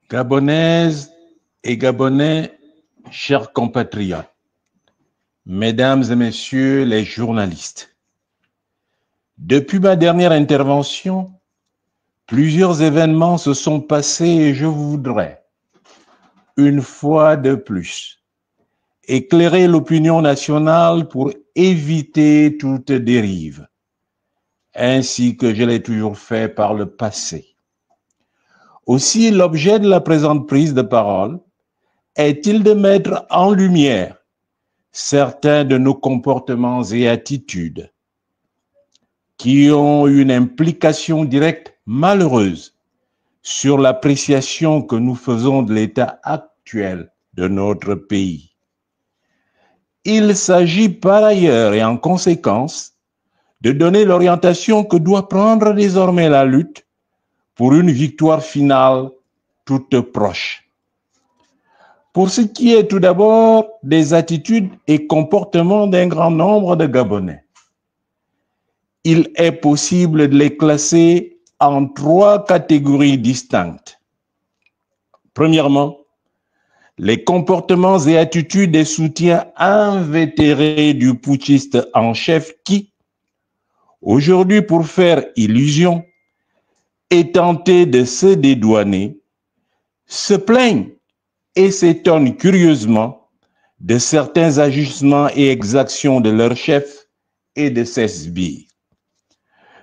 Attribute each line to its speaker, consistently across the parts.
Speaker 1: Gabonaises et Gabonais, chers compatriotes, mesdames et messieurs les journalistes, depuis ma dernière intervention, plusieurs événements se sont passés et je voudrais, une fois de plus, éclairer l'opinion nationale pour éviter toute dérive, ainsi que je l'ai toujours fait par le passé. Aussi, l'objet de la présente prise de parole est-il de mettre en lumière certains de nos comportements et attitudes qui ont une implication directe malheureuse sur l'appréciation que nous faisons de l'état actuel de notre pays. Il s'agit par ailleurs et en conséquence de donner l'orientation que doit prendre désormais la lutte pour une victoire finale toute proche. Pour ce qui est tout d'abord des attitudes et comportements d'un grand nombre de Gabonais, il est possible de les classer en 3 catégories distinctes. Premièrement, les comportements et attitudes des soutiens invétérés du putschiste en chef qui, aujourd'hui pour faire illusion et tenter de se dédouaner, se plaignent et s'étonnent curieusement de certains agissements et exactions de leur chef et de ses sbires.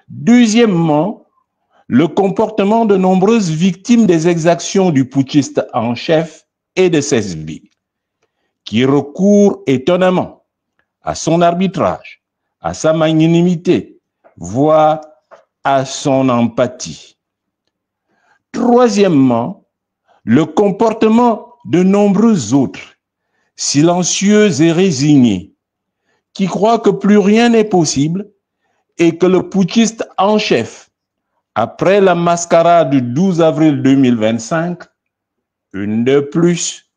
Speaker 1: Deuxièmement, le comportement de nombreuses victimes des exactions du putschiste en chef et de ses sbires, qui recourent étonnamment à son arbitrage, à sa magnanimité, voire à son empathie. Troisièmement, le comportement de nombreux autres, silencieux et résignés, qui croient que plus rien n'est possible et que le putschiste en chef, après la mascarade du 12 avril 2025, une de plus,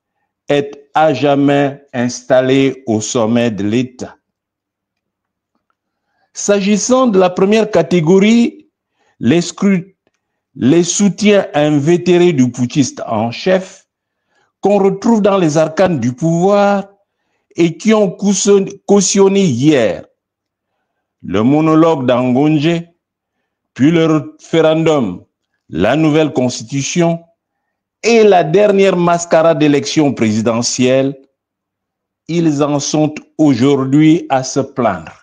Speaker 1: est à jamais installé au sommet de l'État. S'agissant de la première catégorie, les soutiens invétérés du putschiste en chef, qu'on retrouve dans les arcanes du pouvoir et qui ont cautionné hier le monologue d'Angonje, puis le référendum, la nouvelle constitution et la dernière mascarade d'élection présidentielle, ils en sont aujourd'hui à se plaindre.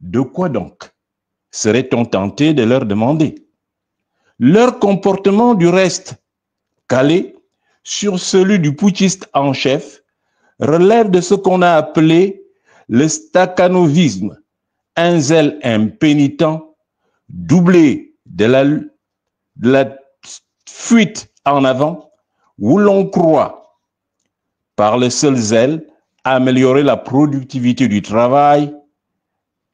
Speaker 1: De quoi donc serait-on tenté de leur demander? Leur comportement, du reste, calé sur celui du putschiste en chef, relève de ce qu'on a appelé le stakhanovisme, un zèle impénitent, doublé de la fuite en avant, où l'on croit, par le seul zèle, améliorer la productivité du travail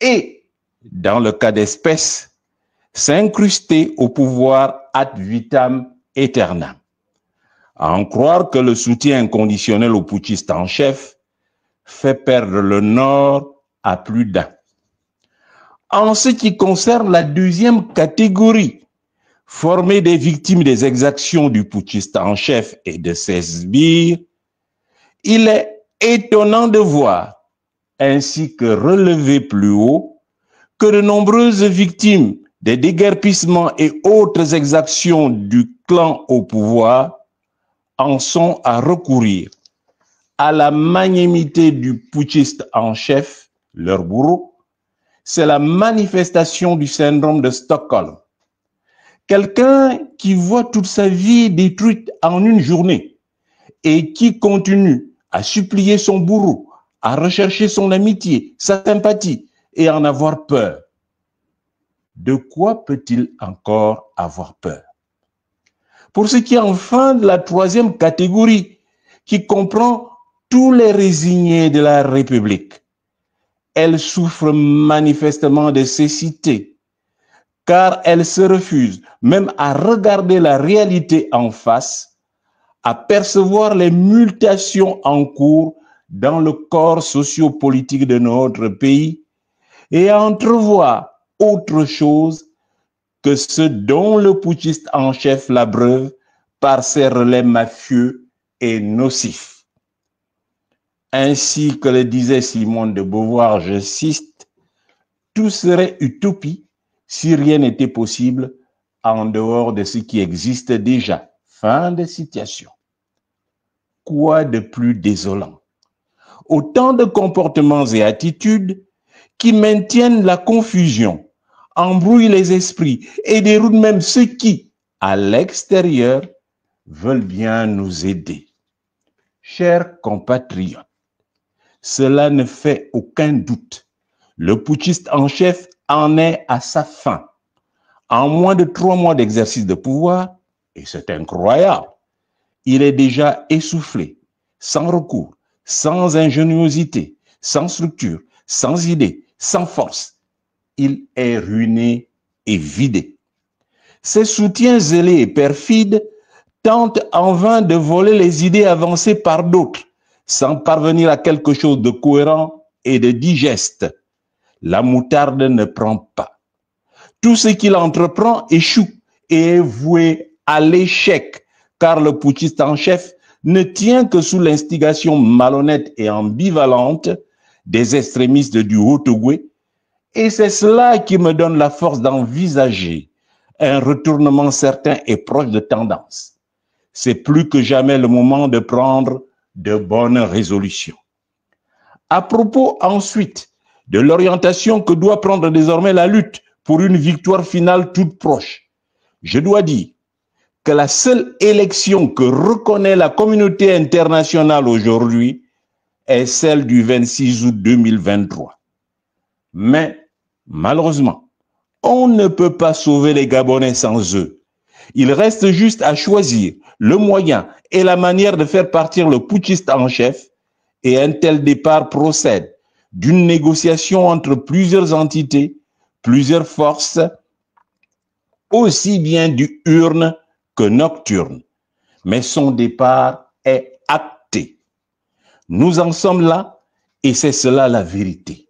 Speaker 1: et, dans le cas d'espèce, s'incruster au pouvoir ad vitam aeternam. À en croire que le soutien inconditionnel au putschiste en chef fait perdre le nord à plus d'un. En ce qui concerne la deuxième catégorie, formée des victimes des exactions du putschiste en chef et de ses sbires, il est étonnant de voir, ainsi que relevé plus haut, que de nombreuses victimes des déguerpissements et autres exactions du clan au pouvoir en sont à recourir à la magnanimité du putschiste en chef, leur bourreau. C'est la manifestation du syndrome de Stockholm. Quelqu'un qui voit toute sa vie détruite en une journée et qui continue à supplier son bourreau, à rechercher son amitié, sa sympathie et en avoir peur. De quoi peut-il encore avoir peur? Pour ce qui est enfin de la troisième catégorie, qui comprend tous les résignés de la République, elle souffre manifestement de cécité, car elle se refuse même à regarder la réalité en face, à percevoir les mutations en cours dans le corps sociopolitique de notre pays et à entrevoir autre chose que ce dont le putschiste en chef l'abreuve par ses relais mafieux et nocifs. Ainsi que le disait Simone de Beauvoir, je cite, « Tout serait utopie si rien n'était possible en dehors de ce qui existe déjà. » Fin de citation. Quoi de plus désolant? Autant de comportements et attitudes qui maintiennent la confusion, embrouillent les esprits et déroutent même ceux qui, à l'extérieur, veulent bien nous aider. Chers compatriotes, cela ne fait aucun doute. Le putschiste en chef en est à sa fin. En moins de 3 mois d'exercice de pouvoir, et c'est incroyable, il est déjà essoufflé, sans recours, sans ingéniosité, sans structure, sans idée, sans force. Il est ruiné et vidé. Ses soutiens zélés et perfides tentent en vain de voler les idées avancées par d'autres, sans parvenir à quelque chose de cohérent et de digeste. La moutarde ne prend pas. Tout ce qu'il entreprend échoue et est voué à l'échec, car le putschiste en chef ne tient que sous l'instigation malhonnête et ambivalente des extrémistes du Haut-Ogooué, et c'est cela qui me donne la force d'envisager un retournement certain et proche de tendance. C'est plus que jamais le moment de prendre de bonnes résolutions. À propos ensuite de l'orientation que doit prendre désormais la lutte pour une victoire finale toute proche, je dois dire que la seule élection que reconnaît la communauté internationale aujourd'hui est celle du 26 août 2023. Mais malheureusement, on ne peut pas sauver les Gabonais sans eux. Il reste juste à choisir le moyen et la manière de faire partir le putschiste en chef, et un tel départ procède d'une négociation entre plusieurs entités, plusieurs forces, aussi bien diurnes que nocturnes. Mais son départ est acté. Nous en sommes là et c'est cela la vérité.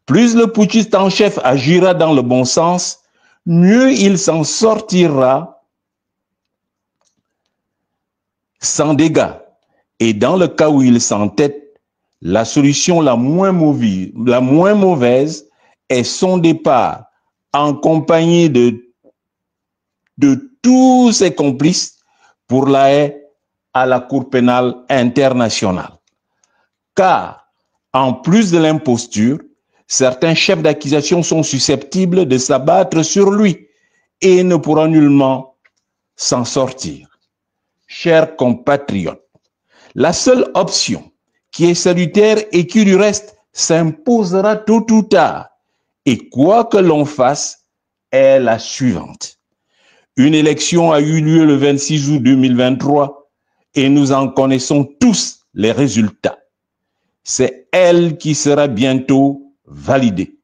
Speaker 1: Plus le putschiste en chef agira dans le bon sens, mieux il s'en sortira sans dégâts. Et dans le cas où il s'entête, la solution la moins mauvaise est son départ en compagnie de tous ses complices pour La Haye à la Cour pénale internationale. Car, en plus de l'imposture, certains chefs d'accusation sont susceptibles de s'abattre sur lui et ne pourront nullement s'en sortir. Chers compatriotes, la seule option qui est salutaire et qui du reste s'imposera tôt ou tard, et quoi que l'on fasse, est la suivante. Une élection a eu lieu le 26 août 2023 et nous en connaissons tous les résultats. C'est elle qui sera bientôt validée.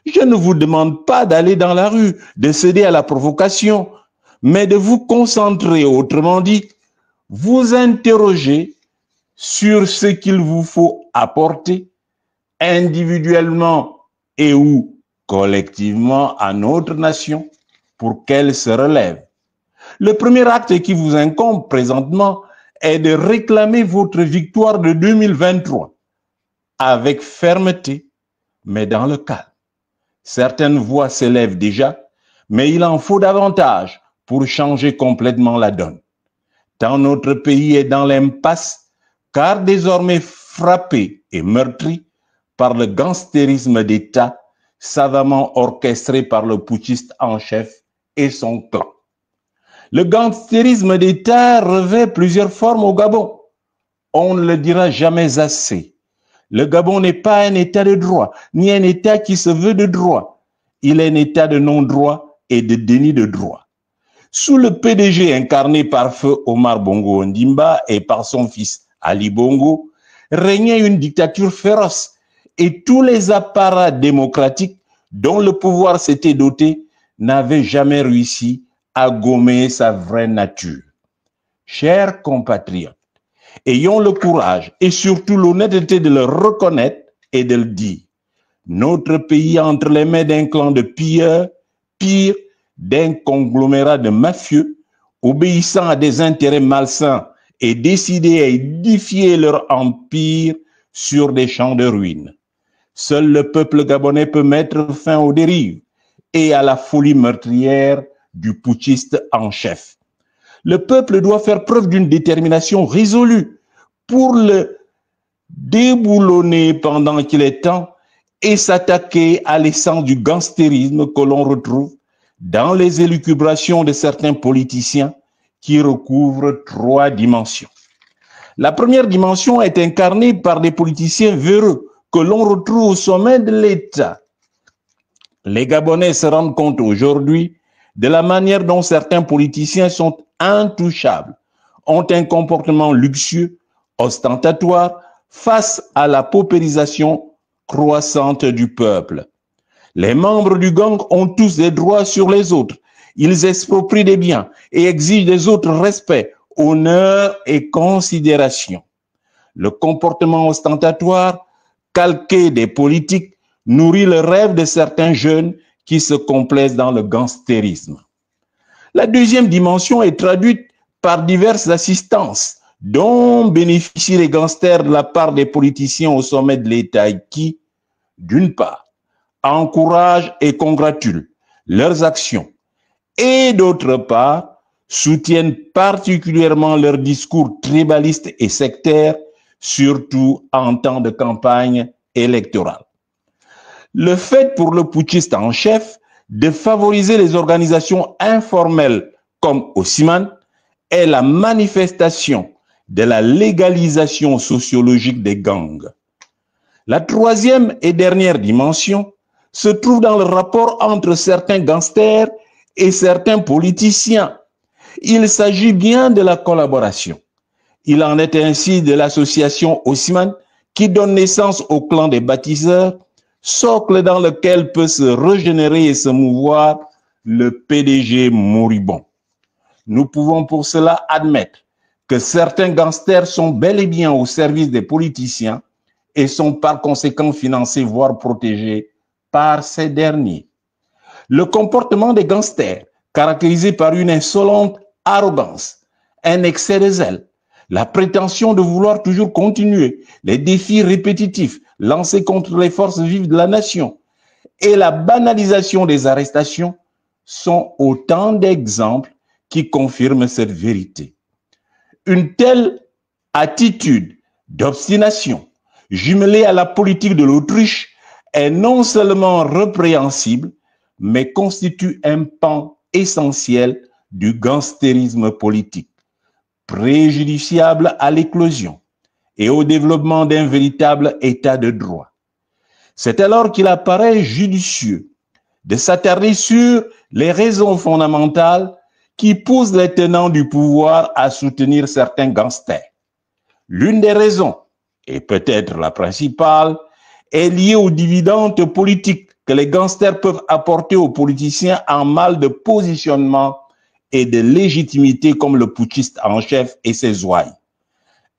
Speaker 1: Je ne vous demande pas d'aller dans la rue, de céder à la provocation, mais de vous concentrer, autrement dit, vous interroger sur ce qu'il vous faut apporter individuellement et ou collectivement à notre nation pour qu'elle se relève. Le premier acte qui vous incombe présentement est de réclamer votre victoire de 2023 avec fermeté, mais dans le calme. Certaines voix s'élèvent déjà, mais il en faut davantage pour changer complètement la donne. Tant notre pays est dans l'impasse, car désormais frappé et meurtri par le gangstérisme d'État savamment orchestré par le putschiste en chef et son clan. Le gangstérisme d'État revêt plusieurs formes au Gabon. On ne le dira jamais assez. Le Gabon n'est pas un État de droit, ni un État qui se veut de droit. Il est un État de non-droit et de déni de droit. Sous le PDG incarné par feu Omar Bongo Ondimba et par son fils Ali Bongo, régnait une dictature féroce et tous les apparats démocratiques dont le pouvoir s'était doté n'avaient jamais réussi à gommer sa vraie nature. Chers compatriotes, ayons le courage et surtout l'honnêteté de le reconnaître et de le dire. Notre pays est entre les mains d'un clan de pilleurs, pire, d'un conglomérat de mafieux obéissant à des intérêts malsains et décidés à édifier leur empire sur des champs de ruines. Seul le peuple gabonais peut mettre fin aux dérives et à la folie meurtrière du putschiste en chef. Le peuple doit faire preuve d'une détermination résolue pour le déboulonner pendant qu'il est temps et s'attaquer à l'essence du gangstérisme que l'on retrouve dans les élucubrations de certains politiciens qui recouvrent 3 dimensions. La première dimension est incarnée par des politiciens véreux que l'on retrouve au sommet de l'État. Les Gabonais se rendent compte aujourd'hui de la manière dont certains politiciens sont intouchables, ont un comportement luxueux, ostentatoire, face à la paupérisation croissante du peuple. Les membres du gang ont tous des droits sur les autres. Ils exproprient des biens et exigent des autres respect, honneur et considération. Le comportement ostentatoire, calqué des politiques, nourrit le rêve de certains jeunes qui se complaisent dans le gangstérisme. La deuxième dimension est traduite par diverses assistances dont bénéficient les gangsters de la part des politiciens au sommet de l'État qui, d'une part, encouragent et congratulent leurs actions et d'autre part, soutiennent particulièrement leurs discours tribalistes et sectaires, surtout en temps de campagne électorale. Le fait pour le putschiste en chef de favoriser les organisations informelles comme Osiman est la manifestation de la légalisation sociologique des gangs. La troisième et dernière dimension se trouve dans le rapport entre certains gangsters et certains politiciens. Il s'agit bien de la collaboration. Il en est ainsi de l'association Osiman qui donne naissance au clan des bâtisseurs, socle dans lequel peut se régénérer et se mouvoir le PDG moribond. Nous pouvons pour cela admettre que certains gangsters sont bel et bien au service des politiciens et sont par conséquent financés, voire protégés par ces derniers. Le comportement des gangsters, caractérisé par une insolente arrogance, un excès de zèle, la prétention de vouloir toujours continuer, les défis répétitifs lancés contre les forces vives de la nation et la banalisation des arrestations sont autant d'exemples qui confirment cette vérité. Une telle attitude d'obstination, jumelée à la politique de l'autruche, est non seulement répréhensible, mais constitue un pan essentiel du gangstérisme politique, préjudiciable à l'éclosion et au développement d'un véritable état de droit. C'est alors qu'il apparaît judicieux de s'attarder sur les raisons fondamentales qui poussent les tenants du pouvoir à soutenir certains gangsters. L'une des raisons, et peut-être la principale, est liée aux dividendes politiques que les gangsters peuvent apporter aux politiciens en mal de positionnement et de légitimité comme le putschiste en chef et ses ouailles.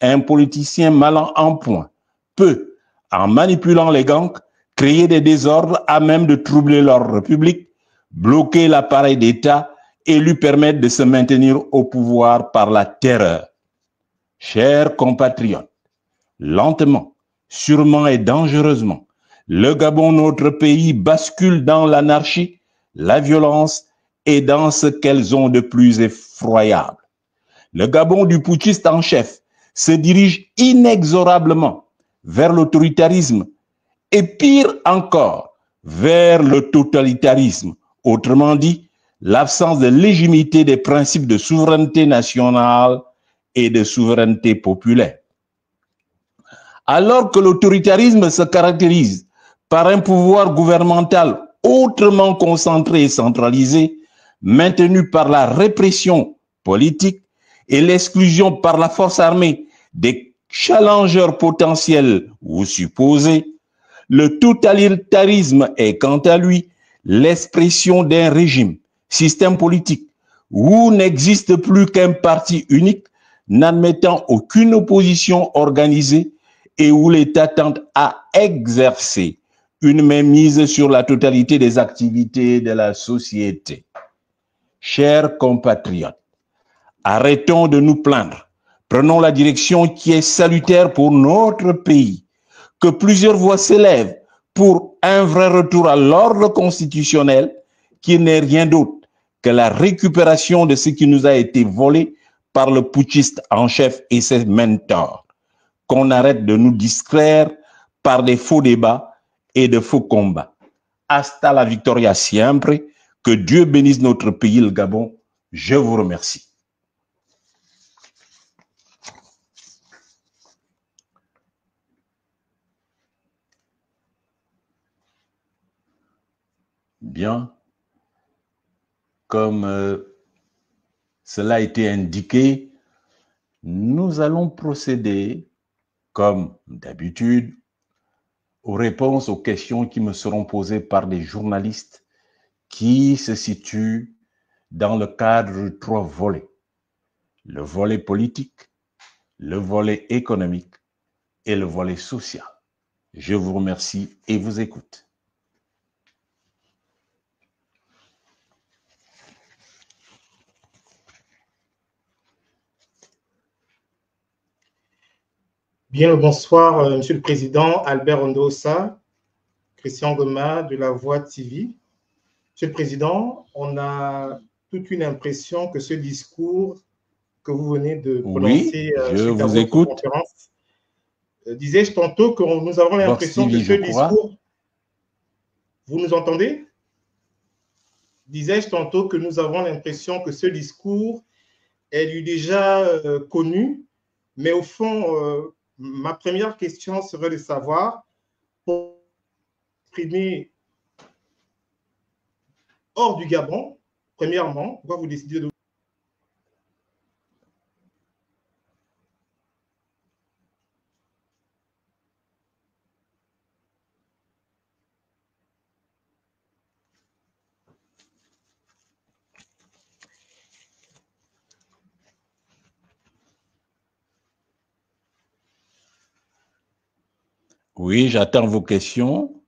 Speaker 1: Un politicien mal en point peut, en manipulant les gangs, créer des désordres à même de troubler l'ordre public, bloquer l'appareil d'État et lui permettre de se maintenir au pouvoir par la terreur. Chers compatriotes, lentement, sûrement et dangereusement, le Gabon, notre pays, bascule dans l'anarchie, la violence et dans ce qu'elles ont de plus effroyable. Le Gabon du putschiste en chef se dirige inexorablement vers l'autoritarisme et pire encore, vers le totalitarisme, autrement dit, l'absence de légitimité des principes de souveraineté nationale et de souveraineté populaire. Alors que l'autoritarisme se caractérise par un pouvoir gouvernemental autrement concentré et centralisé, maintenu par la répression politique et l'exclusion par la force armée des challengeurs potentiels ou supposés, le totalitarisme est quant à lui l'expression d'un régime, système politique, où n'existe plus qu'un parti unique, n'admettant aucune opposition organisée et où l'État tente à exercer une mainmise sur la totalité des activités de la société. Chers compatriotes, Arrêtons de nous plaindre. Prenons la direction qui est salutaire pour notre pays. Que plusieurs voix s'élèvent pour un vrai retour à l'ordre constitutionnel qui n'est rien d'autre que la récupération de ce qui nous a été volé par le putschiste en chef et ses mentors. Qu'on arrête de nous distraire par des faux débats et de faux combats. Hasta la victoria siempre. Que Dieu bénisse notre pays, le Gabon. Je vous remercie. Bien. Comme cela a été indiqué, nous allons procéder, comme d'habitude, aux réponses aux questions qui me seront posées par des journalistes qui se situent dans le cadre de 3 volets. Le volet politique, le volet économique et le volet social. Je vous remercie et vous écoute.
Speaker 2: Bien le bonsoir, Monsieur le Président, Albert Ondosa, Christian Goma de La Voix TV. Monsieur le Président, on a toute une impression que ce discours que vous venez de prononcer suite à votre conférence, disais-je tantôt que nous avons l'impression que ce discours... Vous nous entendez? Disais-je tantôt que nous avons l'impression que ce discours est lui déjà connu, mais au fond... ma première question serait de savoir, pour exprimer hors du Gabon, premièrement, pourquoi vous décidez de...
Speaker 1: Oui, j'attends vos questions.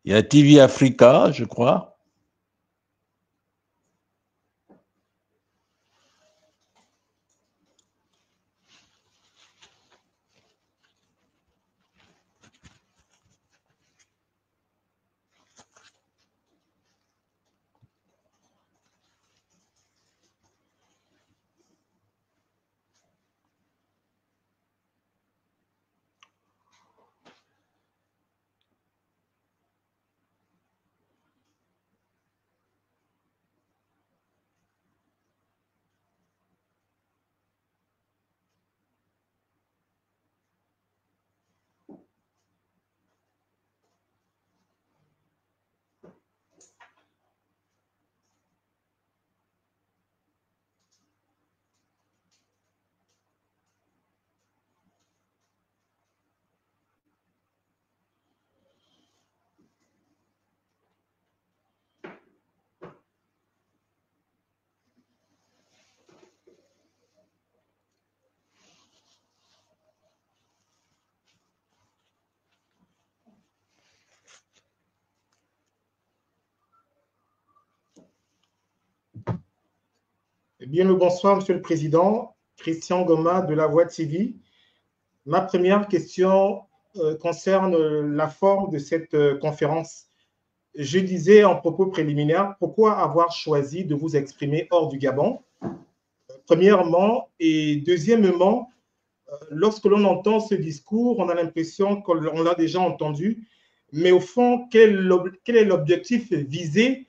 Speaker 1: Il y a TV Africa, je crois.
Speaker 2: Bien le bonsoir, Monsieur le Président, Christian Goma de La Voix TV. Ma première question concerne la forme de cette conférence. Je disais en propos préliminaire, pourquoi avoir choisi de vous exprimer hors du Gabon? Premièrement, et deuxièmement, lorsque l'on entend ce discours, on a l'impression qu'on l'a déjà entendu, mais au fond, quel est l'objectif visé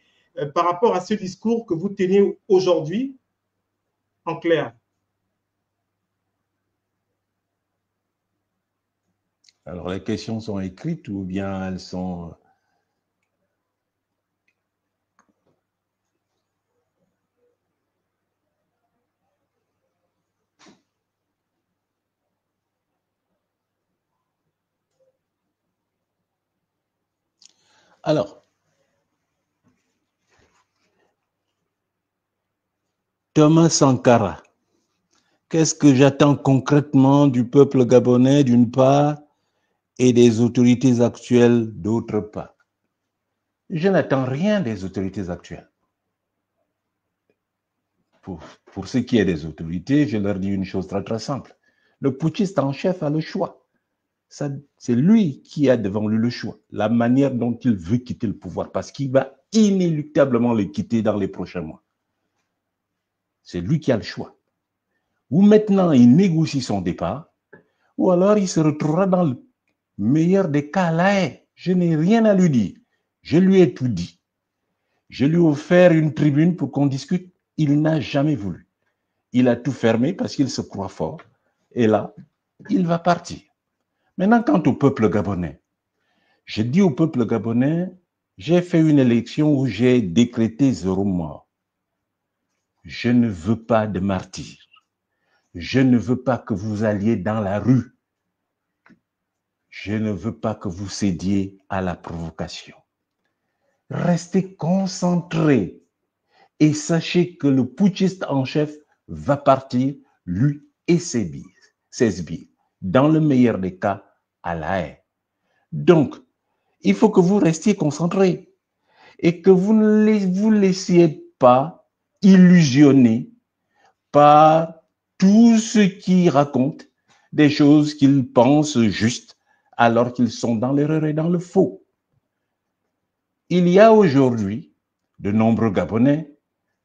Speaker 2: par rapport à ce discours que vous tenez aujourd'hui, en clair?
Speaker 1: Alors, les questions sont écrites ou bien elles sont... Alors, Thomas Sankara, Qu'est-ce que j'attends concrètement du peuple gabonais d'une part et des autorités actuelles d'autre part? Je n'attends rien des autorités actuelles. Pour ce qui est des autorités, je leur dis une chose très très simple. Le putschiste en chef a le choix. C'est lui qui a devant lui le choix, la manière dont il veut quitter le pouvoir, parce qu'il va inéluctablement le quitter dans les prochains mois. C'est lui qui a le choix. Ou maintenant il négocie son départ, ou alors il se retrouvera dans le meilleur des cas à La Haye. Je n'ai rien à lui dire. Je lui ai tout dit. Je lui ai offert une tribune pour qu'on discute. Il n'a jamais voulu. Il a tout fermé parce qu'il se croit fort. Et là, il va partir. Maintenant, quant au peuple gabonais, je dis au peuple gabonais, j'ai fait une élection où j'ai décrété 0 mort. Je ne veux pas de martyrs. Je ne veux pas que vous alliez dans la rue. Je ne veux pas que vous cédiez à la provocation. Restez concentrés et sachez que le putschiste en chef va partir, lui et ses sbires, dans le meilleur des cas, à La Haye. Donc, il faut que vous restiez concentrés et que vous ne vous laissiez pas illusionner par tous ceux qui racontent des choses qu'ils pensent justes alors qu'ils sont dans l'erreur et dans le faux. Il y a aujourd'hui de nombreux Gabonais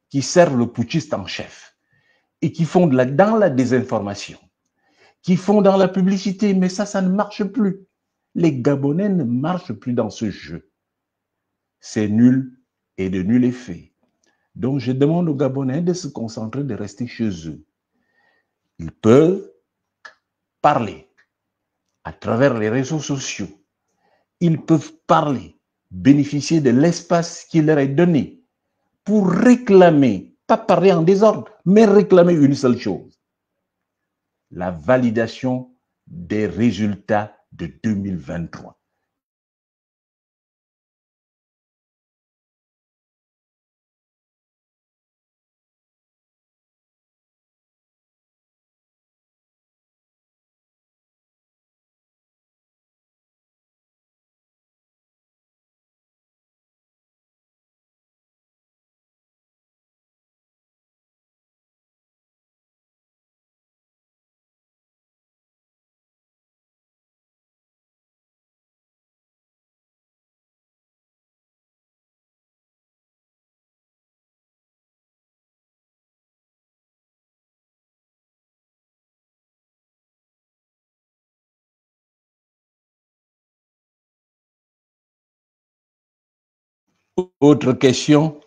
Speaker 1: qui servent le putschiste en chef et qui font dans la désinformation, qui font dans la publicité, mais ça ne marche plus. Les Gabonais ne marchent plus dans ce jeu. C'est nul et de nul effet. Donc, je demande aux Gabonais de se concentrer, de rester chez eux. Ils peuvent parler à travers les réseaux sociaux. Ils peuvent parler, bénéficier de l'espace qui leur est donné pour réclamer, pas parler en désordre, mais réclamer une seule chose, la validation des résultats de 2023. Autre question?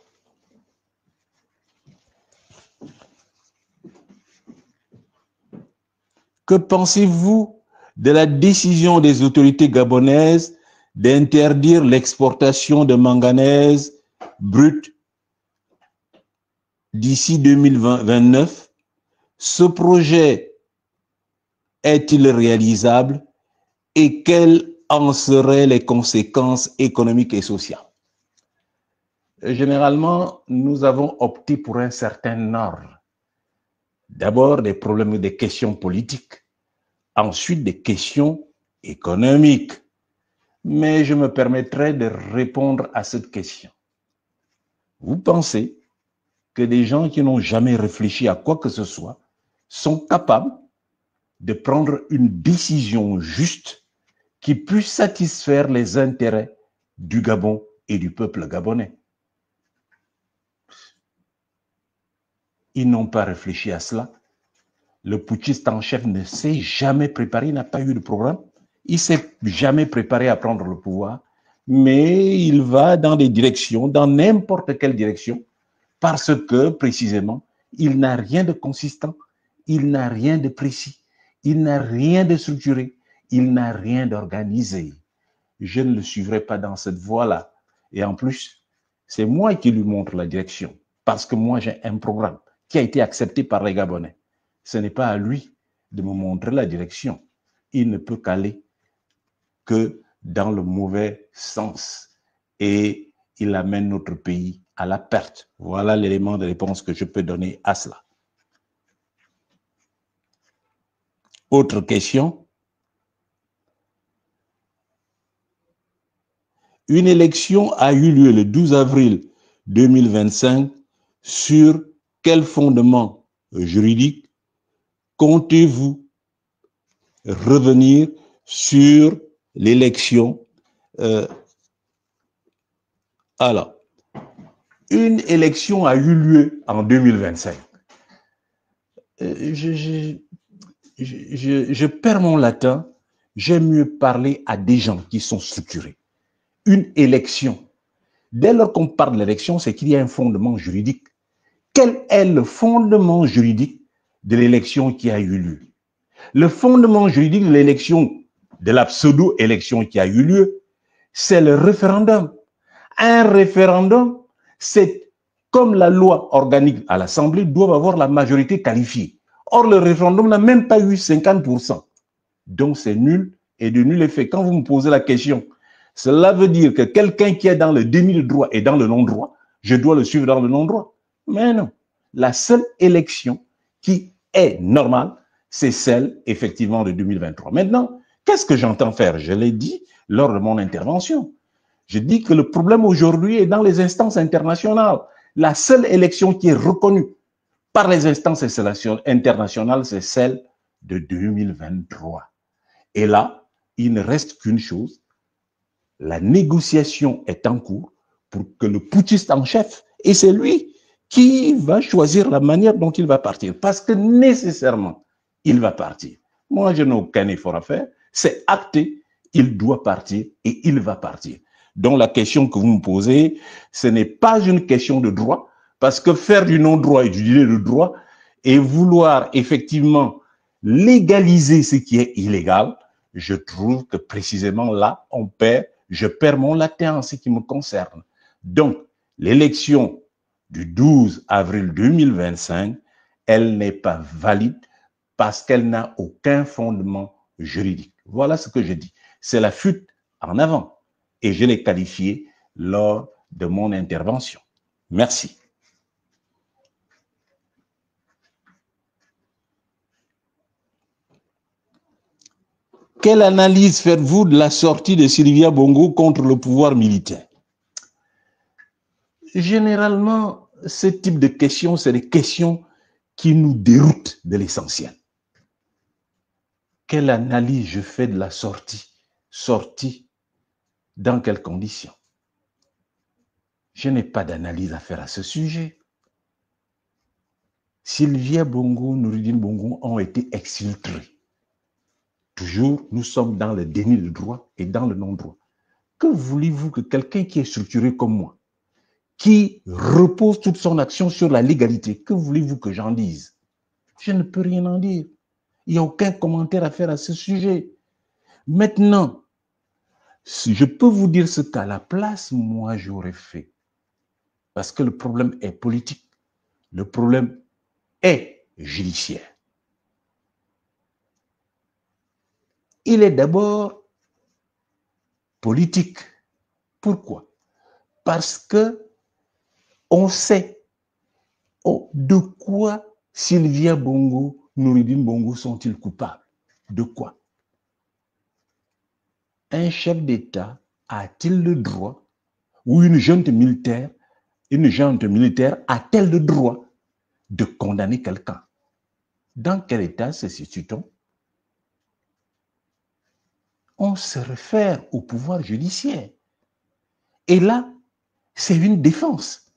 Speaker 1: Que pensez-vous de la décision des autorités gabonaises d'interdire l'exportation de manganèse brut d'ici 2029? Ce projet est-il réalisable et quelles en seraient les conséquences économiques et sociales? Généralement, nous avons opté pour un certain ordre. D'abord, des questions politiques, ensuite des questions économiques. Mais je me permettrai de répondre à cette question. Vous pensez que des gens qui n'ont jamais réfléchi à quoi que ce soit sont capables de prendre une décision juste qui puisse satisfaire les intérêts du Gabon et du peuple gabonais? Ils n'ont pas réfléchi à cela. Le putschiste en chef ne s'est jamais préparé, il n'a pas eu de programme. Il ne s'est jamais préparé à prendre le pouvoir, mais il va dans des directions, dans n'importe quelle direction, parce que, précisément, il n'a rien de consistant, il n'a rien de précis, il n'a rien de structuré, il n'a rien d'organisé. Je ne le suivrai pas dans cette voie-là. Et en plus, c'est moi qui lui montre la direction, parce que moi, j'ai un programme qui a été accepté par les Gabonais. Ce n'est pas à lui de me montrer la direction. Il ne peut qu'aller que dans le mauvais sens. Et il amène notre pays à la perte. Voilà l'élément de réponse que je peux donner à cela. Autre question. Une élection a eu lieu le 12 avril 2025. Sur quel fondement juridique comptez-vous revenir sur l'élection? Alors, une élection a eu lieu en 2025. Je perds mon latin. J'aime mieux parler à des gens qui sont structurés. Une élection. Dès lors qu'on parle de l'élection, c'est qu'il y a un fondement juridique. Quel est le fondement juridique de l'élection qui a eu lieu? Le fondement juridique de l'élection, de la pseudo-élection qui a eu lieu, c'est le référendum. Un référendum, c'est comme la loi organique à l'Assemblée, doit avoir la majorité qualifiée. Or, le référendum n'a même pas eu 50%. Donc, c'est nul et de nul effet. Quand vous me posez la question, cela veut dire que quelqu'un qui est dans le déni de droit et dans le non-droit, je dois le suivre dans le non-droit. Mais non. La seule élection qui est normale, c'est celle, effectivement, de 2023. Maintenant, qu'est-ce que j'entends faire? Je l'ai dit lors de mon intervention. Je dis que le problème aujourd'hui est dans les instances internationales. La seule élection qui est reconnue par les instances internationales, c'est celle de 2023. Et là, il ne reste qu'une chose. La négociation est en cours pour que le putschiste en chef, et c'est lui qui va choisir la manière dont il va partir. Parce que nécessairement, il va partir. Moi, je n'ai aucun effort à faire. C'est acté. Il doit partir et il va partir. Donc, la question que vous me posez, ce n'est pas une question de droit, parce que faire du non-droit et du déni de droit et vouloir effectivement légaliser ce qui est illégal, je trouve que précisément là, je perds mon latin en ce qui me concerne. Donc, l'élection du 12 avril 2025, elle n'est pas valide parce qu'elle n'a aucun fondement juridique. Voilà ce que je dis. C'est la fuite en avant. Et je l'ai qualifié lors de mon intervention. Merci. Quelle analyse faites-vous de la sortie de Sylvia Bongo contre le pouvoir militaire? Généralement, ce type de questions, c'est des questions qui nous déroutent de l'essentiel. Quelle analyse je fais de la sortie? Sortie dans quelles conditions? Je n'ai pas d'analyse à faire à ce sujet. Sylvia Bongo, Noureddine Bongo ont été exfiltrés. Toujours, nous sommes dans le déni de droit et dans le non-droit. Que voulez-vous que quelqu'un qui est structuré comme moi, qui repose toute son action sur la légalité, que voulez-vous que j'en dise? Je ne peux rien en dire. Il n'y a aucun commentaire à faire à ce sujet. Maintenant, je peux vous dire ce qu'à la place, moi, j'aurais fait. Parce que le problème est politique. Le problème est judiciaire. Il est d'abord politique. Pourquoi? Parce que on sait de quoi Sylvia Bongo, Noureddine Bongo sont-ils coupables? De quoi? Un chef d'État a-t-il le droit, ou une junte militaire a-t-elle le droit de condamner quelqu'un? Dans quel État se situe-t-on? On se réfère au pouvoir judiciaire. Et là, c'est une défense.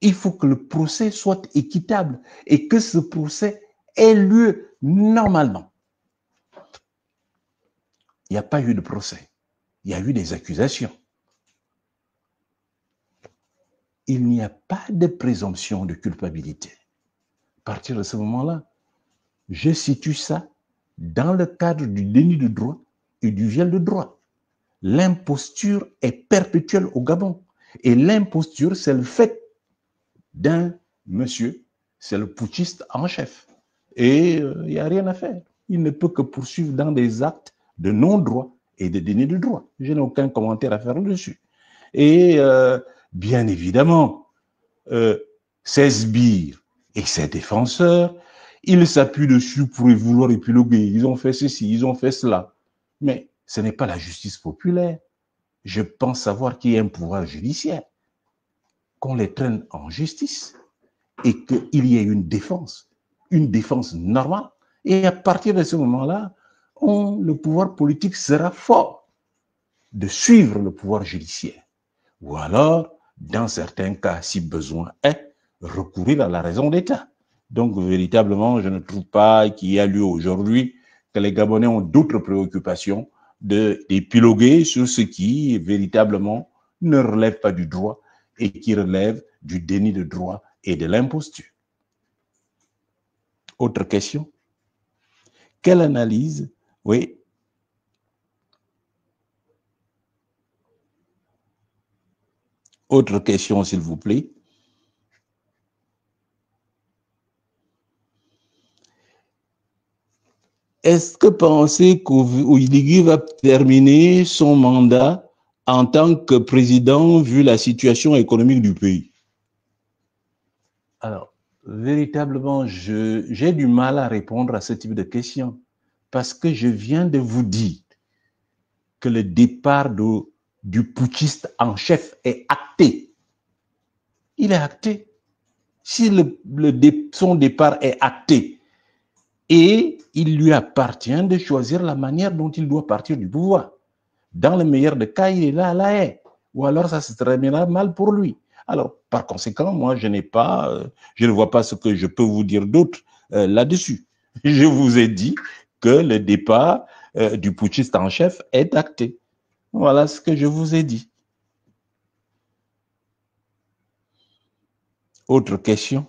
Speaker 1: Il faut que le procès soit équitable et que ce procès ait lieu normalement. Il n'y a pas eu de procès. Il y a eu des accusations. Il n'y a pas de présomption de culpabilité. À partir de ce moment-là, je situe ça dans le cadre du déni de droit et du viol de droit. L'imposture est perpétuelle au Gabon. Et l'imposture, c'est le fait d'un monsieur, c'est le putschiste en chef. Et il n'y a rien à faire. Il ne peut que poursuivre dans des actes de non-droit et de déni de droit. Je n'ai aucun commentaire à faire dessus. Et bien évidemment, ses sbires et ses défenseurs, Ils s'appuient dessus pour vouloir épiloguer. Ils ont fait ceci, ils ont fait cela. Mais ce n'est pas la justice populaire. Je pense savoir qu'il y a un pouvoir judiciaire, qu'on les traîne en justice et qu'il y ait une défense normale. Et à partir de ce moment-là, le pouvoir politique sera fort de suivre le pouvoir judiciaire. Ou alors, dans certains cas, si besoin est, recourir à la raison d'État. Donc, véritablement, je ne trouve pas qu'il y a lieu aujourd'hui que les Gabonais ont d'autres préoccupations d'épiloguer sur ce qui, véritablement, ne relève pas du droit et qui relève du déni de droit et de l'imposture. Autre question? Quelle analyse? Oui. Autre question, s'il vous plaît. Est-ce que pensez qu'Ouligui va terminer son mandat en tant que président vu la situation économique du pays? Alors, véritablement, j'ai du mal à répondre à ce type de questions parce que je viens de vous dire que le départ du putschiste en chef est acté. Il est acté. Si son départ est acté et il lui appartient de choisir la manière dont il doit partir du pouvoir. Dans le meilleur des cas, il est là à la haie. Ou alors ça se terminera mal pour lui. Alors, par conséquent, moi, je ne vois pas ce que je peux vous dire d'autre là-dessus. Je vous ai dit que le départ du putschiste en chef est acté. Voilà ce que je vous ai dit. Autre question?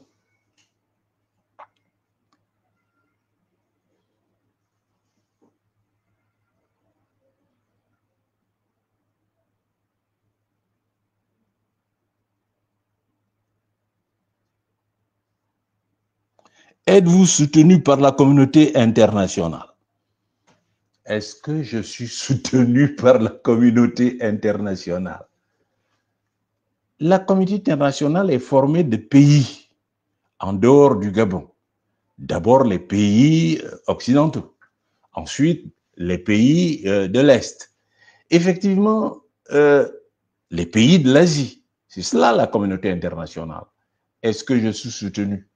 Speaker 1: Êtes-vous soutenu par la communauté internationale? Est-ce que je suis soutenu par la communauté internationale? La communauté internationale est formée de pays en dehors du Gabon. D'abord les pays occidentaux, ensuite les pays de l'Est. Effectivement, les pays de l'Asie. C'est cela la communauté internationale. Est-ce que je suis soutenu?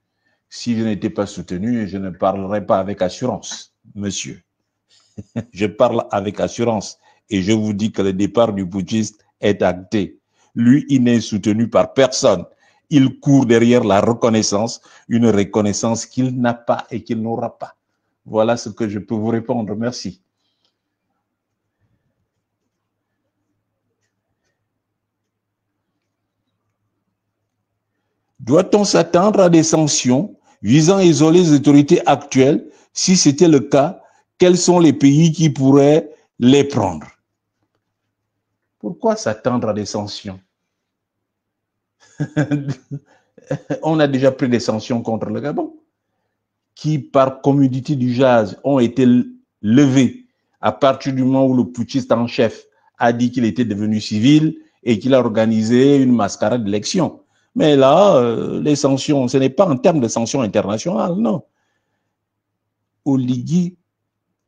Speaker 1: Si je n'étais pas soutenu, je ne parlerais pas avec assurance, monsieur. Je parle avec assurance et je vous dis que le départ du putschiste est acté. Lui, il n'est soutenu par personne. Il court derrière la reconnaissance, une reconnaissance qu'il n'a pas et qu'il n'aura pas. Voilà ce que je peux vous répondre. Merci. Doit-on s'attendre à des sanctions visant à isoler les autorités actuelles? Si c'était le cas, quels sont les pays qui pourraient les prendre? Pourquoi s'attendre à des sanctions? On a déjà pris des sanctions contre le Gabon, qui par commodité du gaz ont été levées à partir du moment où le putschiste en chef a dit qu'il était devenu civil et qu'il a organisé une mascarade d'élection. Mais là, les sanctions, ce n'est pas en termes de sanctions internationales, non. Oligui,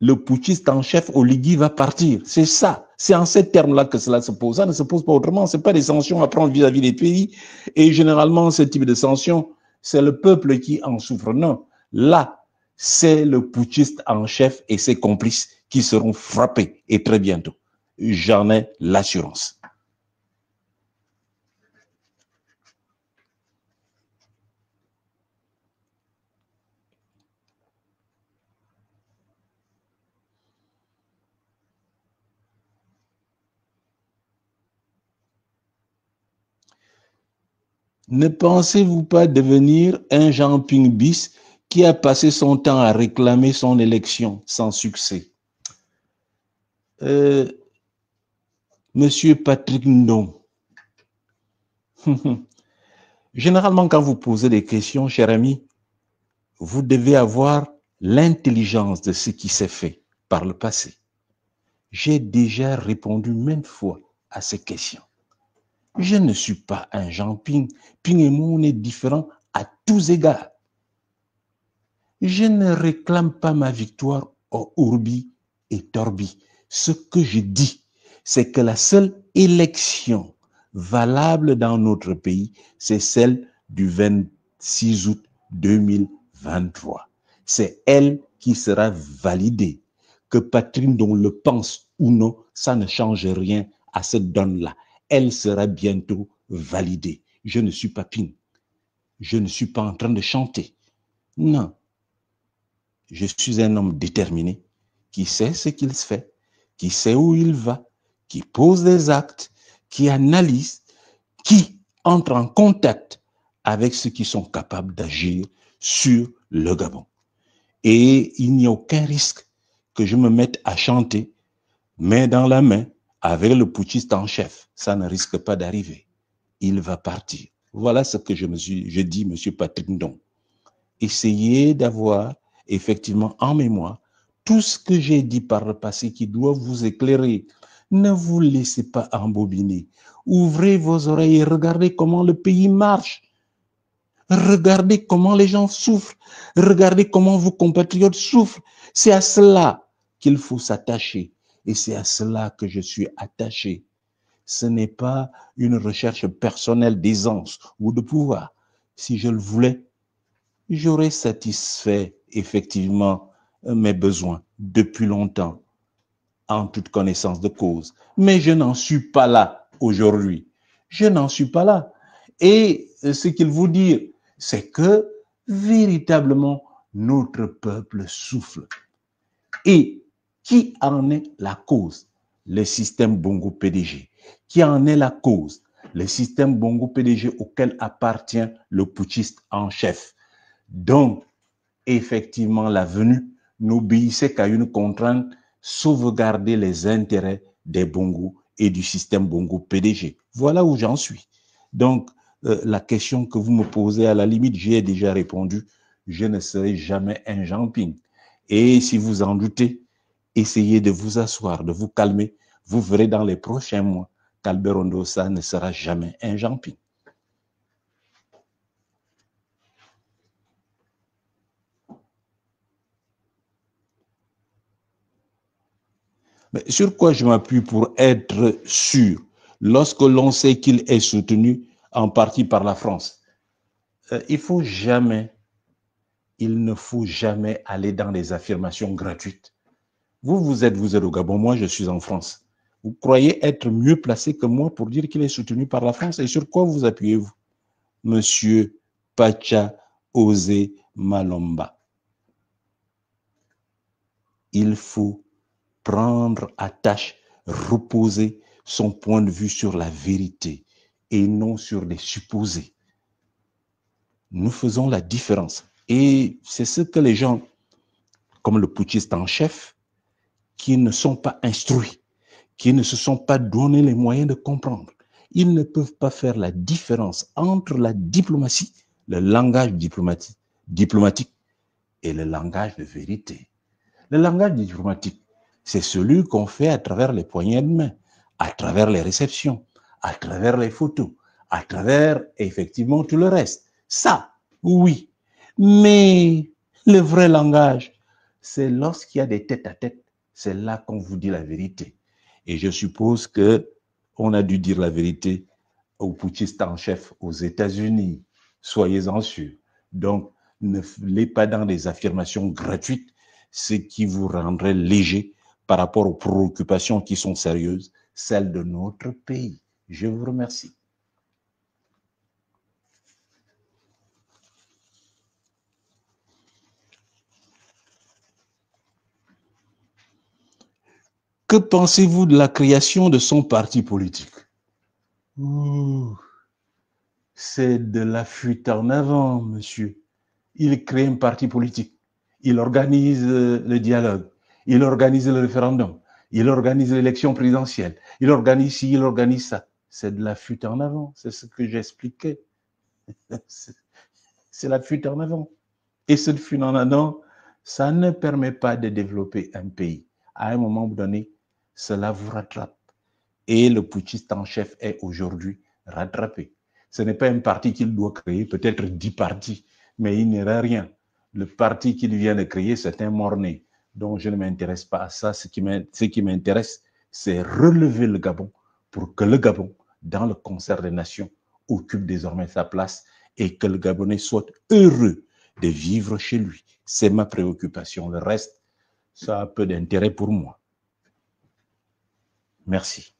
Speaker 1: le putschiste en chef, Oligui va partir. C'est ça. C'est en ces termes-là que cela se pose. Ça ne se pose pas autrement. Ce n'est pas des sanctions à prendre vis-à-vis des pays. Et généralement, ce type de sanctions, c'est le peuple qui en souffre. Non. Là, c'est le putschiste en chef et ses complices qui seront frappés. Et très bientôt. J'en ai l'assurance. Ne pensez-vous pas devenir un Jean Ping bis qui a passé son temps à réclamer son élection sans succès? Monsieur Patrick Ndong. Généralement, quand vous posez des questions, cher ami, vous devez avoir l'intelligence de ce qui s'est fait par le passé. J'ai déjà répondu maintes fois à ces questions. Je ne suis pas un Jean Ping. Ping et moi, on est différents à tous égards. Je ne réclame pas ma victoire au Urbi et Torbi. Ce que je dis, c'est que la seule élection valable dans notre pays, c'est celle du 26 août 2023. C'est elle qui sera validée. Que Patrick Ndong le pense ou non, ça ne change rien à cette donne-là. Elle sera bientôt validée. Je ne suis pas pine. Je ne suis pas en train de chanter. Non. Je suis un homme déterminé qui sait ce qu'il fait, qui sait où il va, qui pose des actes, qui analyse, qui entre en contact avec ceux qui sont capables d'agir sur le Gabon. Et il n'y a aucun risque que je me mette à chanter main dans la main avec le putschiste en chef. Ça ne risque pas d'arriver. Il va partir. Voilà ce que je dis, M. Patrick Ndong. Essayez d'avoir effectivement en mémoire tout ce que j'ai dit par le passé qui doit vous éclairer. Ne vous laissez pas embobiner. Ouvrez vos oreilles et regardez comment le pays marche. Regardez comment les gens souffrent. Regardez comment vos compatriotes souffrent. C'est à cela qu'il faut s'attacher. Et c'est à cela que je suis attaché. Ce n'est pas une recherche personnelle d'aisance ou de pouvoir. Si je le voulais, j'aurais satisfait effectivement mes besoins depuis longtemps, en toute connaissance de cause. Mais je n'en suis pas là aujourd'hui. Je n'en suis pas là. Et ce qu'il vous dit, c'est que véritablement notre peuple souffle. Et qui en est la cause? Le système Bongo PDG. Qui en est la cause? Le système Bongo PDG auquel appartient le putschiste en chef. Donc, effectivement, la venue n'obéissait qu'à une contrainte, sauvegarder les intérêts des Bongo et du système Bongo PDG. Voilà où j'en suis. Donc, la question que vous me posez, à la limite, j'y ai déjà répondu. Je ne serai jamais un Jean-Ping. Et si vous en doutez, essayez de vous asseoir, de vous calmer. Vous verrez dans les prochains mois qu'Albert Ondossa ne sera jamais un Jean-Ping. Mais sur quoi je m'appuie pour être sûr? Lorsque l'on sait qu'il est soutenu en partie par la France, il ne faut jamais aller dans des affirmations gratuites. Vous êtes au Gabon, moi je suis en France. Vous croyez être mieux placé que moi pour dire qu'il est soutenu par la France? Et sur quoi vous appuyez-vous? Monsieur Pacha Osé Malomba. Il faut prendre à tâche, reposer son point de vue sur la vérité et non sur des supposés. Nous faisons la différence. Et c'est ce que les gens, comme le putschiste en chef, qui ne sont pas instruits, qui ne se sont pas donné les moyens de comprendre, ils ne peuvent pas faire la différence entre la diplomatie, le langage diplomatique et le langage de vérité. Le langage diplomatique, c'est celui qu'on fait à travers les poignées de main, à travers les réceptions, à travers les photos, à travers effectivement tout le reste. Ça, oui. Mais le vrai langage, c'est lorsqu'il y a des tête-à-tête, c'est là qu'on vous dit la vérité. Et je suppose qu'on a dû dire la vérité au putschiste en chef aux États-Unis. Soyez-en sûrs. Donc, ne faites pas dans des affirmations gratuites, ce qui vous rendrait léger par rapport aux préoccupations qui sont sérieuses, celles de notre pays. Je vous remercie. Que pensez-vous de la création de son parti politique? C'est de la fuite en avant, monsieur. Il crée un parti politique. Il organise le dialogue. Il organise le référendum. Il organise l'élection présidentielle. Il organise ci, il organise ça. C'est de la fuite en avant. C'est ce que j'expliquais. C'est la fuite en avant. Et cette fuite en avant, ça ne permet pas de développer un pays. À un moment donné, cela vous rattrape. Et le putschiste en chef est aujourd'hui rattrapé. Ce n'est pas un parti qu'il doit créer, peut-être 10 partis, mais il n'y aura rien. Le parti qu'il vient de créer, c'est un mort-né. Donc, je ne m'intéresse pas à ça. Ce qui m'intéresse, c'est relever le Gabon pour que le Gabon, dans le concert des nations, occupe désormais sa place et que le Gabonais soit heureux de vivre chez lui. C'est ma préoccupation. Le reste, ça a peu d'intérêt pour moi. Merci.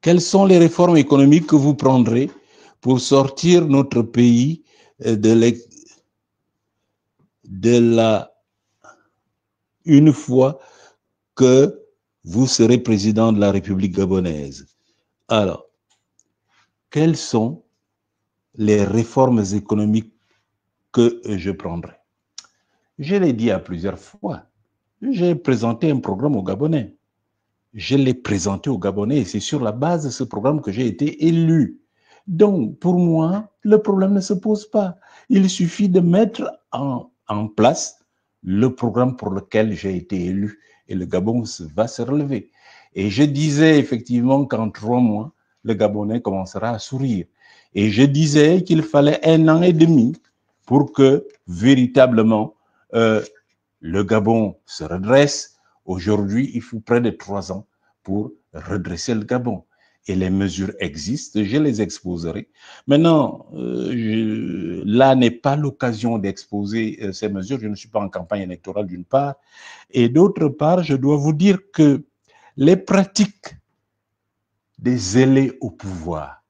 Speaker 1: Quelles sont les réformes économiques que vous prendrez pour sortir notre pays une fois que vous serez président de la République gabonaise? Alors, quelles sont les réformes économiques que je prendrai? Je l'ai dit à plusieurs fois. J'ai présenté un programme aux Gabonais. Je l'ai présenté aux Gabonais et c'est sur la base de ce programme que j'ai été élu. Donc, pour moi, le problème ne se pose pas. Il suffit de mettre en place le programme pour lequel j'ai été élu et le Gabon va se relever. Et je disais effectivement qu'en 3 mois, le Gabonais commencera à sourire. Et je disais qu'il fallait 1 an et demi pour que véritablement le Gabon se redresse. Aujourd'hui, il faut près de 3 ans pour redresser le Gabon. Et les mesures existent, je les exposerai. Maintenant, là n'est pas l'occasion d'exposer ces mesures. Je ne suis pas en campagne électorale d'une part. Et d'autre part, je dois vous dire que les pratiques des zélés au pouvoir,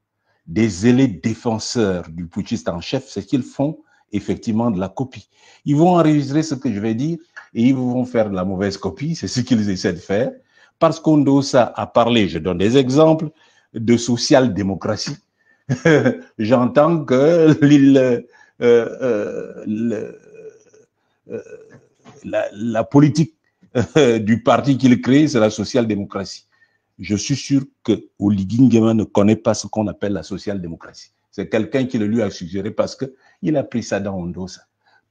Speaker 1: des zélés défenseurs du putschiste en chef, c'est qu'ils font effectivement de la copie. Ils vont enregistrer ce que je vais dire et ils vont faire de la mauvaise copie, c'est ce qu'ils essaient de faire. Parce qu'Ondossa a parlé, je donne des exemples, de social-démocratie. J'entends que la politique du parti qu'il crée, c'est la social-démocratie. Je suis sûr que Oligui Nguema ne connaît pas ce qu'on appelle la social-démocratie. C'est quelqu'un qui le lui a suggéré parce qu'il a pris ça dans Ondossa.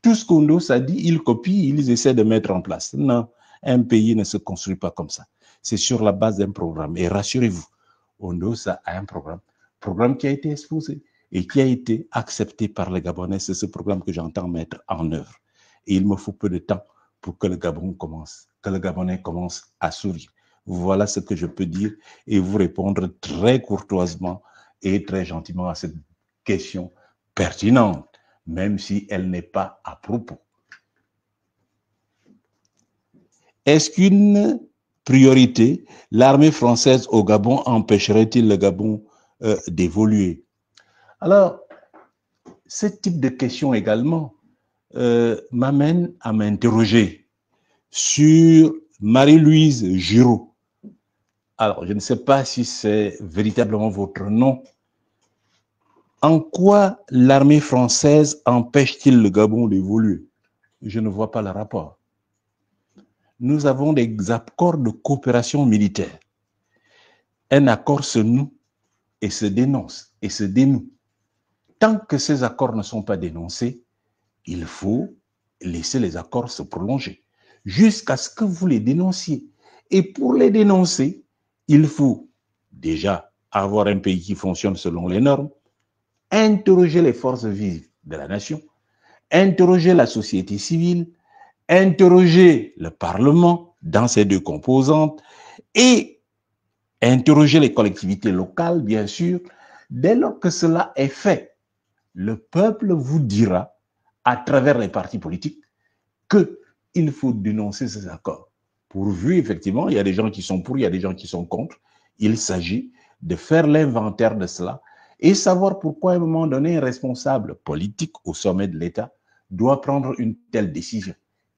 Speaker 1: Tout ce qu'Ondossa dit, il copie, ils essaient de mettre en place. Non, un pays ne se construit pas comme ça. C'est sur la base d'un programme. Et rassurez-vous, Ondossa a un programme qui a été exposé et qui a été accepté par les Gabonais. C'est ce programme que j'entends mettre en œuvre. Et il me faut peu de temps pour que le Gabonais commence à sourire. Voilà ce que je peux dire et vous répondre très courtoisement et très gentiment à cette question pertinente, même si elle n'est pas à propos. Est-ce qu'une priorité, l'armée française au Gabon empêcherait-il le Gabon d'évoluer? Alors, ce type de question également m'amène à m'interroger sur Marie-Louise Giraud. Alors, je ne sais pas si c'est véritablement votre nom. En quoi l'armée française empêche-t-il le Gabon d'évoluer? Je ne vois pas le rapport. Nous avons des accords de coopération militaire. Un accord se noue et se dénonce et se dénoue. Tant que ces accords ne sont pas dénoncés, il faut laisser les accords se prolonger jusqu'à ce que vous les dénonciez. Et pour les dénoncer, il faut déjà avoir un pays qui fonctionne selon les normes, interroger les forces vives de la nation, interroger la société civile, interroger le Parlement dans ses 2 composantes et interroger les collectivités locales, bien sûr. Dès lors que cela est fait, le peuple vous dira, à travers les partis politiques, qu'il faut dénoncer ces accords. Pourvu, effectivement, il y a des gens qui sont pour, il y a des gens qui sont contre. Il s'agit de faire l'inventaire de cela et savoir pourquoi, à un moment donné, un responsable politique au sommet de l'État doit prendre une telle décision.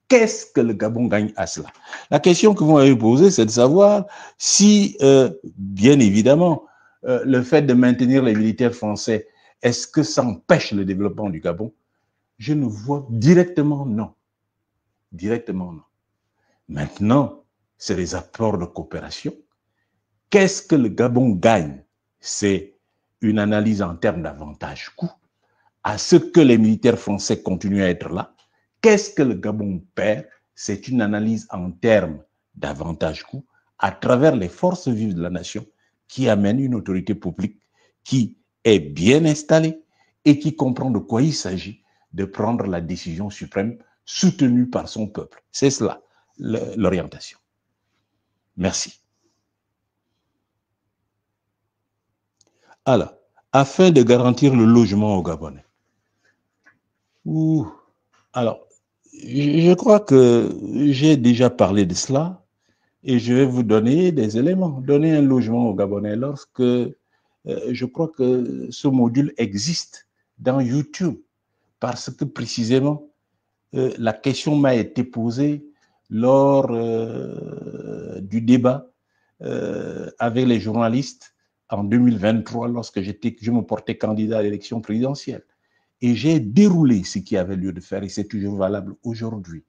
Speaker 1: Qu'est-ce que le Gabon gagne à cela? La question que vous m'avez posée, c'est de savoir si, bien évidemment, le fait de maintenir les militaires français, est-ce que ça empêche le développement du Gabon? Je ne vois directement non. Directement non. Maintenant, c'est les apports de coopération. Qu'est-ce que le Gabon gagne? C'est une analyse en termes d'avantage-coût. À ce que les militaires français continuent à être là, qu'est-ce que le Gabon perd? c'est une analyse en termes d'avantage-coût à travers les forces vives de la nation qui amène une autorité publique qui est bien installée et qui comprend de quoi il s'agit de prendre la décision suprême soutenue par son peuple. C'est cela, l'orientation. Merci. Alors, afin de garantir le logement aux Gabonais. Alors, je crois que j'ai déjà parlé de cela et je vais vous donner des éléments. Donner un logement aux Gabonais lorsque je crois que ce module existe dans YouTube parce que précisément la question m'a été posée lors du débat avec les journalistes en 2023 lorsque je me portais candidat à l'élection présidentielle. Et j'ai déroulé ce qui avait lieu de faire et c'est toujours valable aujourd'hui.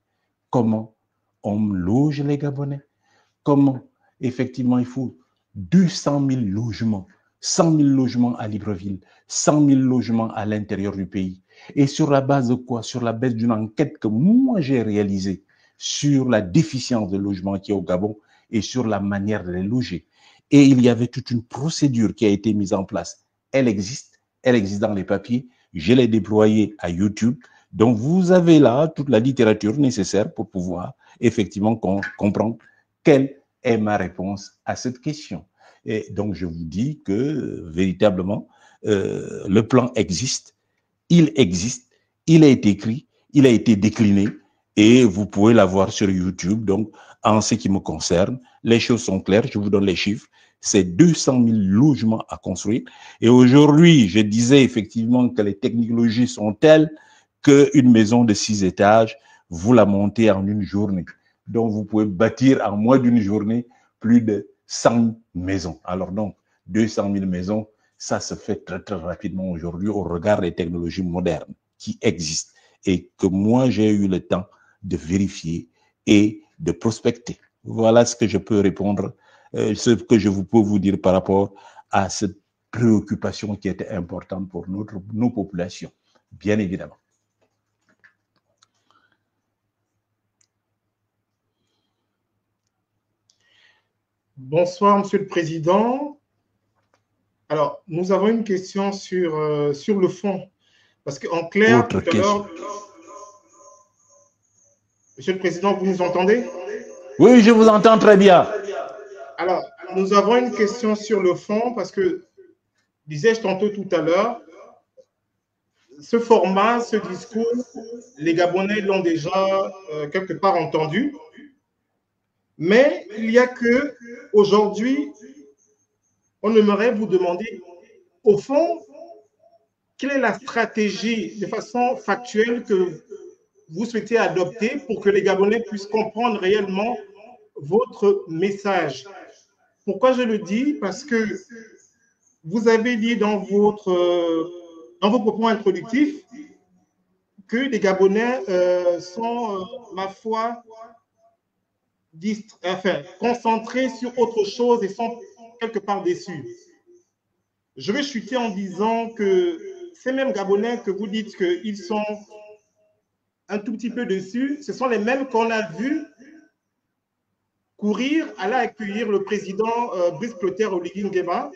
Speaker 1: Comment on loge les Gabonais? Comment, effectivement, il faut 200 000 logements, 100 000 logements à Libreville, 100 000 logements à l'intérieur du pays. Et sur la base de quoi? Sur la base d'une enquête que moi j'ai réalisée sur la déficience de logement qui est au Gabon et sur la manière de les loger. Et il y avait toute une procédure qui a été mise en place. Elle existe dans les papiers. Je l'ai déployée à YouTube. Donc, vous avez là toute la littérature nécessaire pour pouvoir effectivement comprendre quelle est ma réponse à cette question. Et donc, je vous dis que véritablement, le plan existe, il a été écrit, il a été décliné et vous pouvez l'avoir sur YouTube. Donc, en ce qui me concerne, les choses sont claires, je vous donne les chiffres. C'est 200 000 logements à construire. Et aujourd'hui, je disais effectivement que les technologies sont telles qu'une maison de 6 étages, vous la montez en une journée. Donc, vous pouvez bâtir en moins d'une journée plus de 100 maisons. Alors donc, 200 000 maisons, ça se fait très, très rapidement aujourd'hui au regard des technologies modernes qui existent et que moi, j'ai eu le temps de vérifier et de prospecter. Voilà ce que je peux répondre, ce que je peux vous dire par rapport à cette préoccupation qui était importante pour nos populations, bien évidemment.
Speaker 2: Bonsoir, Monsieur le Président. Alors, nous avons une question sur le fond. Parce qu'en clair, tout à l'heure, Monsieur le Président, vous nous entendez?
Speaker 1: Oui, je vous entends très bien.
Speaker 2: Alors, nous avons une question sur le fond parce que, disais-je tantôt tout à l'heure, ce format, ce discours, les Gabonais l'ont déjà quelque part entendu. Mais il y a que, aujourd'hui, on aimerait vous demander, au fond, quelle est la stratégie de façon factuelle que vous souhaitez adopter pour que les Gabonais puissent comprendre réellement votre message? Pourquoi je le dis? Parce que vous avez dit dans vos propos introductifs que les Gabonais sont, ma foi, concentrés sur autre chose et sont quelque part déçus. Je vais chuter en disant que ces mêmes Gabonais que vous dites qu'ils sont un tout petit peu déçus, ce sont les mêmes qu'on a vus courir, aller accueillir le président Brice Clotaire Oligui Nguema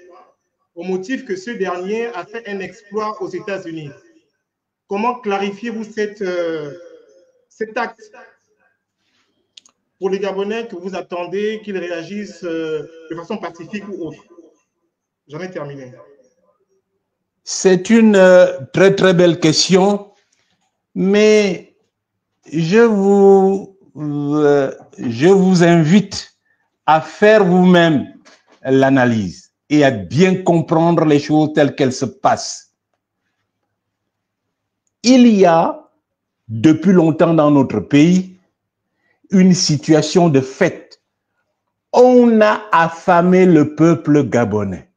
Speaker 2: au motif que ce dernier a fait un exploit aux États-Unis. Comment clarifiez-vous cet acte pour les Gabonais que vous attendez qu'ils réagissent de façon pacifique ou autre? J'en ai terminé.
Speaker 1: C'est une très très belle question, mais je vous invite à faire vous-même l'analyse et à bien comprendre les choses telles qu'elles se passent. Il y a depuis longtemps dans notre pays une situation de fait. On a affamé le peuple gabonais.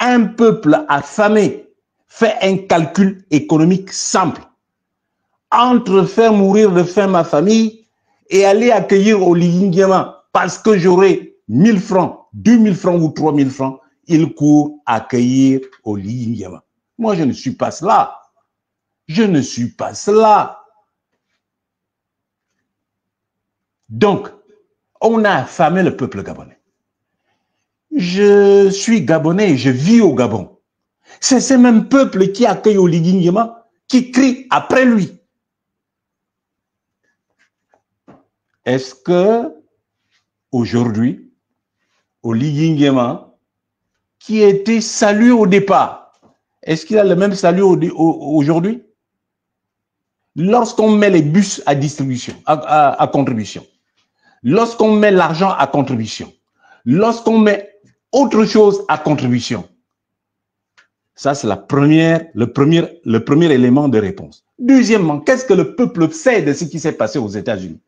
Speaker 1: Un peuple affamé fait un calcul économique simple. Entre faire mourir de faim ma famille et aller accueillir Oligui Nguema parce que j'aurai 1000 francs, 2000 francs ou 3000 francs, il court accueillir Oligui Nguema. Moi, je ne suis pas cela. Je ne suis pas cela. Donc, on a affamé le peuple gabonais. Je suis gabonais et je vis au Gabon. C'est ce même peuple qui accueille Oligui Nguema, qui crie après lui. Est-ce que aujourd'hui, Oligui Nguema, qui a été salué au départ, est-ce qu'il a le même salut aujourd'hui? Lorsqu'on met les bus à distribution, à contribution, lorsqu'on met l'argent à contribution, lorsqu'on met autre chose à contribution, ça c'est le premier élément de réponse. Deuxièmement, qu'est-ce que le peuple sait de ce qui s'est passé aux États-Unis?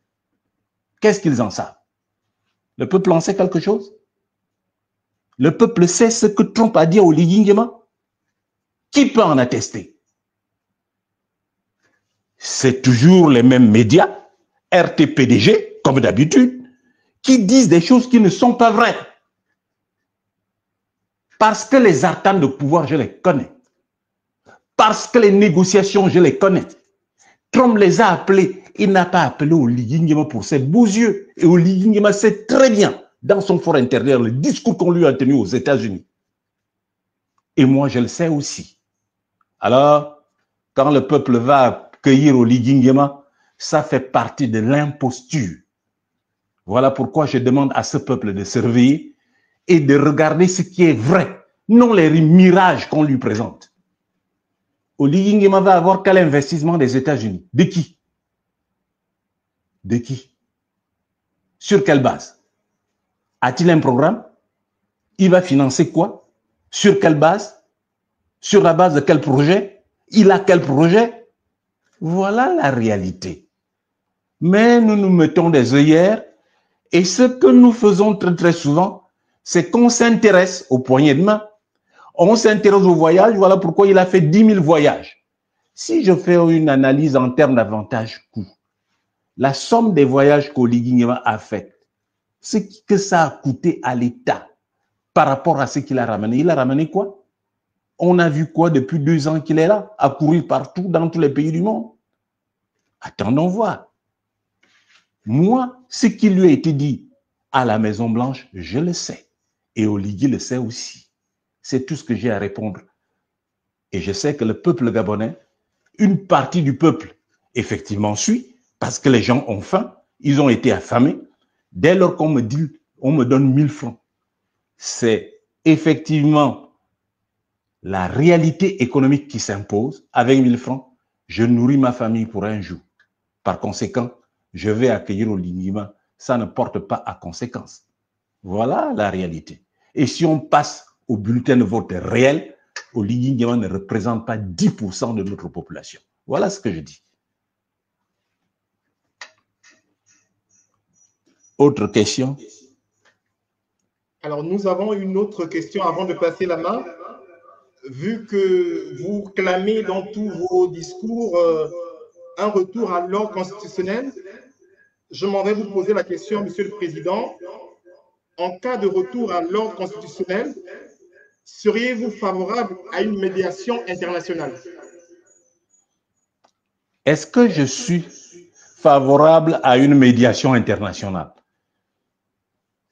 Speaker 1: Qu'est-ce qu'ils en savent? Le peuple en sait quelque chose? Le peuple sait ce que Trump a dit à Oligui Nguema? Qui peut en attester? C'est toujours les mêmes médias, RT-PDG, comme d'habitude, qui disent des choses qui ne sont pas vraies. Parce que les arcanes de pouvoir, je les connais. Parce que les négociations, je les connais. Trump les a appelés. Il n'a pas appelé Oligui Nguema pour ses beaux yeux. Et Oligui Nguema sait très bien, dans son fort intérieur, le discours qu'on lui a tenu aux États-Unis. Et moi, je le sais aussi. Alors, quand le peuple va accueillir Oligui Nguema, ça fait partie de l'imposture. Voilà pourquoi je demande à ce peuple de se réveiller et de regarder ce qui est vrai, non les mirages qu'on lui présente. Oligui Nguema va avoir quel investissement des États-Unis? De qui? De qui? Sur quelle base? A-t-il un programme? Il va financer quoi? Sur quelle base? Sur la base de quel projet? Il a quel projet? Voilà la réalité. Mais nous nous mettons des œillères et ce que nous faisons très très souvent, c'est qu'on s'intéresse aux poignées de main. On s'intéresse au voyage, voilà pourquoi il a fait 10 000 voyages. Si je fais une analyse en termes d'avantage-coût, la somme des voyages qu'Oligui Nguema a fait, ce que ça a coûté à l'État par rapport à ce qu'il a ramené. Il a ramené quoi? On a vu quoi depuis 2 ans qu'il est là, à courir partout dans tous les pays du monde? Attendons voir. Moi, ce qui lui a été dit à la Maison-Blanche, je le sais. Et Oligui le sait aussi. C'est tout ce que j'ai à répondre. Et je sais que le peuple gabonais, une partie du peuple, effectivement, suit, parce que les gens ont faim, ils ont été affamés. Dès lors qu'on me dit, on me donne 1000 francs, c'est effectivement la réalité économique qui s'impose. Avec 1000 francs, je nourris ma famille pour un jour. Par conséquent, je vais accueillir Oligui Nguema. Ça ne porte pas à conséquence. Voilà la réalité. Et si on passe au bulletin de vote réel, Oligui Nguema ne représente pas 10% de notre population. Voilà ce que je dis. Autre question?
Speaker 2: Alors, nous avons une autre question avant de passer la main. Vu que vous clamez dans tous vos discours un retour à l'ordre constitutionnel, je m'en vais vous poser la question, Monsieur le Président. En cas de retour à l'ordre constitutionnel, seriez-vous favorable à une médiation internationale?
Speaker 1: Est-ce que je suis favorable à une médiation internationale?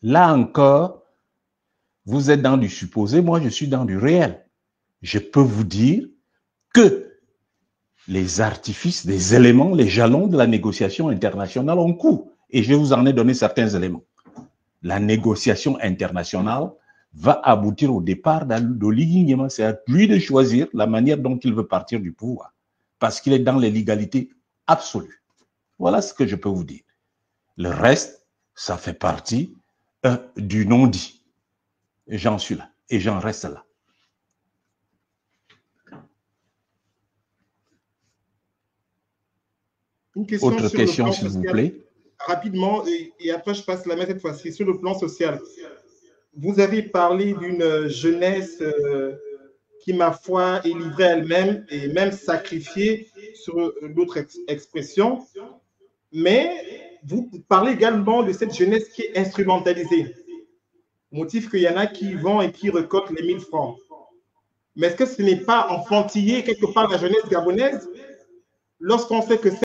Speaker 1: Là encore, vous êtes dans du supposé, moi je suis dans du réel. Je peux vous dire que les artifices, les éléments, les jalons de la négociation internationale ont cours. Et je vous en ai donné certains éléments. La négociation internationale va aboutir au départ d'Oligui Nguema. C'est à lui de choisir la manière dont il veut partir du pouvoir. Parce qu'il est dans l'illégalité absolue. Voilà ce que je peux vous dire. Le reste, ça fait partie du non-dit. J'en suis là et j'en reste là.
Speaker 2: Une question.
Speaker 1: Autre question, s'il vous plaît.
Speaker 2: Rapidement, et après je passe la main cette fois-ci sur le plan social. Vous avez parlé d'une jeunesse qui, ma foi, est livrée elle-même et même sacrifiée sur d'autres expressions. Mais vous parlez également de cette jeunesse qui est instrumentalisée. Motif qu'il y en a qui vont et qui récoltent les 1000 francs. Mais est-ce que ce n'est pas enfantiller quelque part la jeunesse gabonaise lorsqu'on sait que